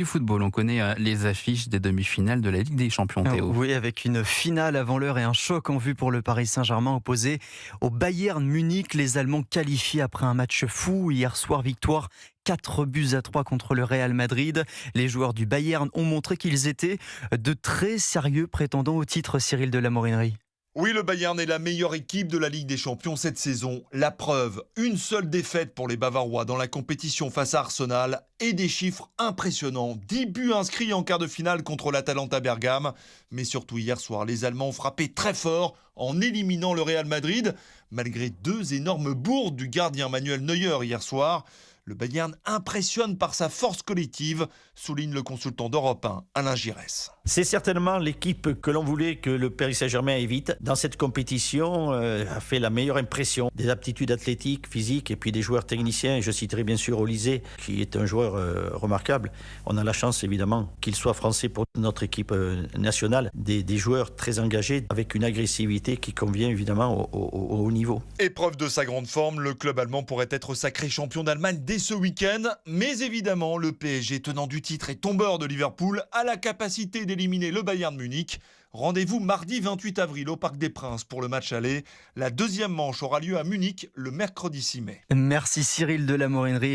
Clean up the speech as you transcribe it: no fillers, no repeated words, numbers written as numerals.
Du football, on connaît les affiches des demi-finales de la Ligue des Champions, Théo. Oui, avec une finale avant l'heure et un choc en vue pour le Paris Saint-Germain opposé au Bayern Munich. Les Allemands qualifiés après un match fou. Hier soir, victoire 4-3 contre le Real Madrid. Les joueurs du Bayern ont montré qu'ils étaient de très sérieux prétendants au titre, Cyril de la Morinerie. Oui, le Bayern est la meilleure équipe de la Ligue des Champions cette saison. La preuve, une seule défaite pour les Bavarois dans la compétition face à Arsenal et des chiffres impressionnants. 10 buts inscrits en quart de finale contre l'Atalanta Bergame. Mais surtout hier soir, les Allemands ont frappé très fort en éliminant le Real Madrid. Malgré deux énormes bourdes du gardien Manuel Neuer hier soir, le Bayern impressionne par sa force collective, souligne le consultant d'Europe 1, Alain Giresse. C'est certainement l'équipe que l'on voulait que le Paris Saint-Germain évite. Dans cette compétition, a fait la meilleure impression. Des aptitudes athlétiques, physiques et puis des joueurs techniciens. Et je citerai bien sûr Olysée, qui est un joueur remarquable. On a la chance évidemment qu'il soit français pour notre équipe nationale. Des joueurs très engagés avec une agressivité qui convient évidemment au haut niveau. Épreuve de sa grande forme, le club allemand pourrait être sacré champion d'Allemagne dès ce week-end. Mais évidemment, le PSG, tenant du titre et tombeur de Liverpool, a la capacité d'éliminer le Bayern Munich. Rendez-vous mardi 28 avril au Parc des Princes pour le match aller. La deuxième manche aura lieu à Munich le mercredi 6 mai. Merci Cyril de la Morinerie.